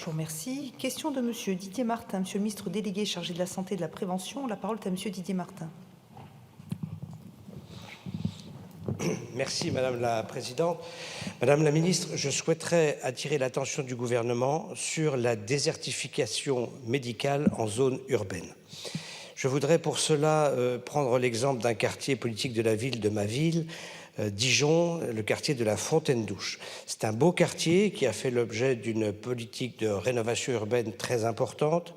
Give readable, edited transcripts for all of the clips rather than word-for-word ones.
Je vous remercie. Question de Monsieur Didier Martin, Monsieur le ministre délégué chargé de la Santé et de la Prévention. La parole est à Monsieur Didier Martin. Merci Madame la Présidente. Madame la Ministre, je souhaiterais attirer l'attention du gouvernement sur la désertification médicale en zone urbaine. Je voudrais pour cela prendre l'exemple d'un quartier politique de la ville de ma ville, Dijon, le quartier de la Fontaine-Douche. C'est un beau quartier qui a fait l'objet d'une politique de rénovation urbaine très importante,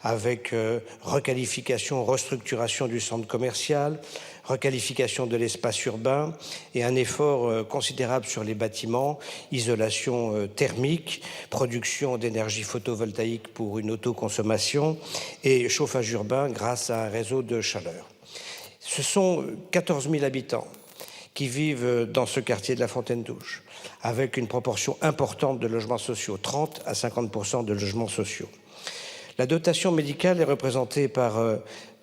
avec requalification, restructuration du centre commercial, requalification de l'espace urbain et un effort considérable sur les bâtiments, isolation thermique, production d'énergie photovoltaïque pour une autoconsommation et chauffage urbain grâce à un réseau de chaleur. Ce sont 14 000 habitants qui vivent dans ce quartier de la Fontaine-Douche, avec une proportion importante de logements sociaux, 30 à 50% de logements sociaux. La dotation médicale est représentée par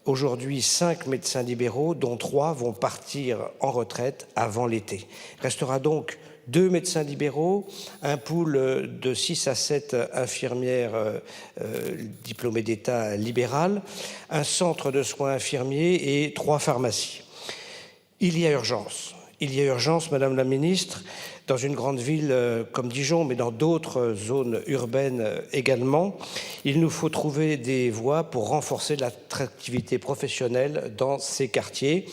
aujourd'hui 5 médecins libéraux, dont 3 vont partir en retraite avant l'été. Il restera donc 2 médecins libéraux, un pool de 6 à 7 infirmières diplômées d'État libérales, un centre de soins infirmiers et 3 pharmacies. Il y a urgence. Il y a urgence, Madame la Ministre, dans une grande ville comme Dijon, mais dans d'autres zones urbaines également. Il nous faut trouver des voies pour renforcer l'attractivité professionnelle dans ces quartiers.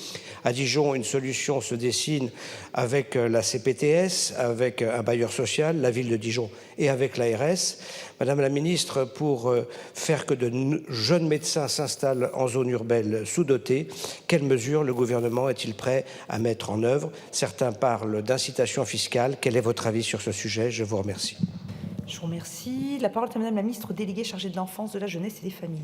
À Dijon, une solution se dessine avec la CPTS, avec un bailleur social, la ville de Dijon et avec l'ARS. Madame la Ministre, pour faire que de jeunes médecins s'installent en zone urbaine sous-dotée, quelles mesures le gouvernement est-il prêt à mettre en œuvre? Certains parlent d'incitation fiscale. Quel est votre avis sur ce sujet? Je vous remercie. Je vous remercie. La parole est à Madame la ministre déléguée chargée de l'enfance, de la jeunesse et des familles.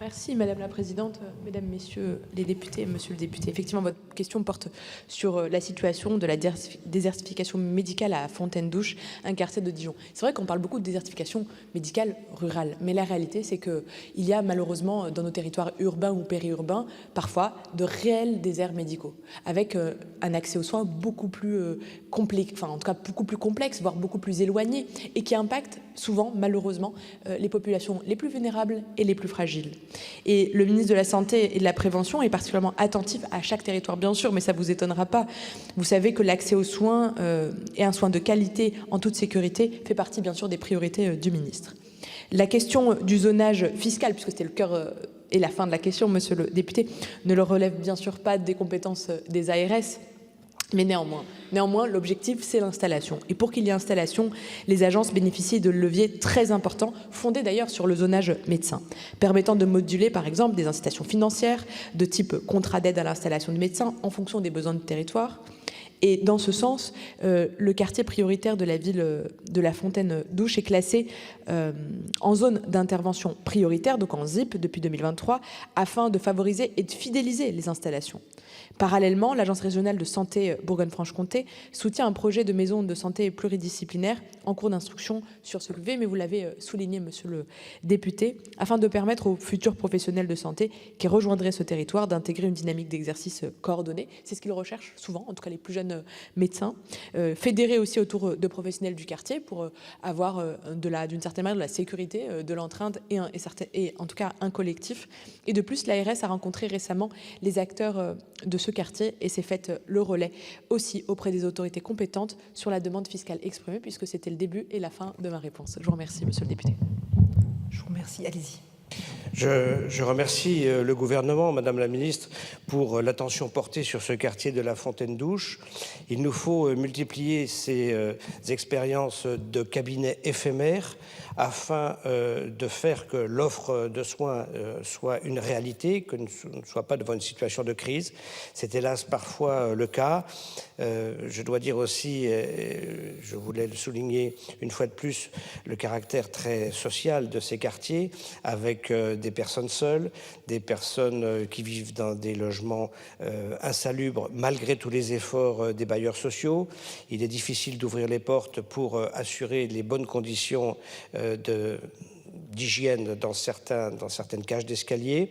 Merci Madame la Présidente, Mesdames, Messieurs les députés, Monsieur le député. Effectivement, votre question porte sur la situation de la désertification médicale à Fontaine-Douche, un quartier de Dijon. C'est vrai qu'on parle beaucoup de désertification médicale rurale, mais la réalité, c'est qu'il y a malheureusement dans nos territoires urbains ou périurbains, parfois, de réels déserts médicaux, avec un accès aux soins beaucoup plus complexe, enfin en tout cas beaucoup plus complexe, voire beaucoup plus éloigné, et qui impacte souvent, malheureusement, les populations les plus vulnérables et les plus fragiles. Et le ministre de la Santé et de la Prévention est particulièrement attentif à chaque territoire, bien sûr, mais ça ne vous étonnera pas. Vous savez que l'accès aux soins et un soin de qualité en toute sécurité fait partie, bien sûr, des priorités du ministre. La question du zonage fiscal, puisque c'était le cœur et la fin de la question, monsieur le député, ne le relève bien sûr pas des compétences des ARS, mais néanmoins, l'objectif, c'est l'installation. Et pour qu'il y ait installation, les agences bénéficient de leviers très importants, fondés d'ailleurs sur le zonage médecin, permettant de moduler, par exemple, des incitations financières de type contrat d'aide à l'installation de médecins en fonction des besoins du territoire. Et dans ce sens, le quartier prioritaire de la ville de la Fontaine-Douche est classé en zone d'intervention prioritaire, donc en ZIP depuis 2023, afin de favoriser et de fidéliser les installations. Parallèlement, l'Agence régionale de santé Bourgogne-Franche-Comté soutient un projet de maison de santé pluridisciplinaire en cours d'instruction sur ce levier, mais vous l'avez souligné, monsieur le député, afin de permettre aux futurs professionnels de santé qui rejoindraient ce territoire d'intégrer une dynamique d'exercice coordonnée. C'est ce qu'ils recherchent souvent, en tout cas les plus jeunes médecins, fédérés aussi autour de professionnels du quartier pour avoir d'une certaine manière de la sécurité, de l'entrainte et en tout cas un collectif. Et de plus, l'ARS a rencontré récemment les acteurs de ce quartier et s'est fait le relais aussi auprès des autorités compétentes sur la demande fiscale exprimée, puisque c'était le début et la fin de ma réponse. Je vous remercie, monsieur le député. Je vous remercie. Allez-y. Je remercie le gouvernement, Madame la Ministre, pour l'attention portée sur ce quartier de la Fontaine-Douche. Il nous faut multiplier ces expériences de cabinets éphémères afin de faire que l'offre de soins soit une réalité, que nous ne soyons pas devant une situation de crise. C'est hélas parfois le cas. Je dois dire aussi, je voulais le souligner une fois de plus, le caractère très social de ces quartiers, avec des personnes seules, des personnes qui vivent dans des logements insalubres malgré tous les efforts des bailleurs sociaux. Il est difficile d'ouvrir les portes pour assurer les bonnes conditions d'hygiène dans certaines cages d'escalier.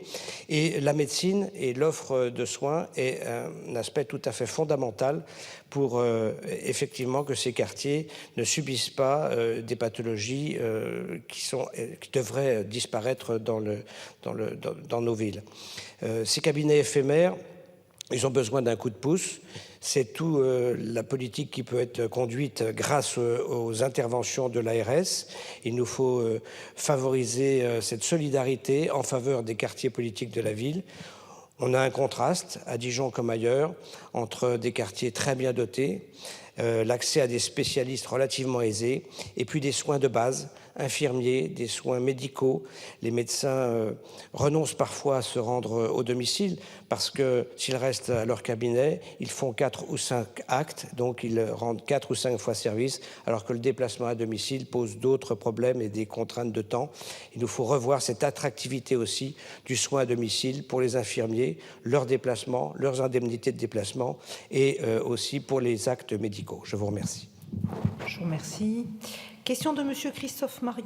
Et la médecine et l'offre de soins est un aspect tout à fait fondamental pour effectivement que ces quartiers ne subissent pas des pathologies qui devraient disparaître dans nos villes. Ces cabinets éphémères, ils ont besoin d'un coup de pouce. C'est tout la politique qui peut être conduite grâce aux interventions de l'ARS. Il nous faut favoriser cette solidarité en faveur des quartiers politiques de la ville. On a un contraste, à Dijon comme ailleurs, entre des quartiers très bien dotés, l'accès à des spécialistes relativement aisés, et puis des soins de base, infirmiers, des soins médicaux. Les médecins renoncent parfois à se rendre au domicile parce que s'ils restent à leur cabinet, ils font 4 ou 5 actes, donc ils rendent 4 ou 5 fois service, alors que le déplacement à domicile pose d'autres problèmes et des contraintes de temps. Il nous faut revoir cette attractivité aussi du soin à domicile pour les infirmiers, leurs déplacements, leurs indemnités de déplacement et aussi pour les actes médicaux. Je vous remercie. Je vous remercie. Question de Monsieur Christophe Marion.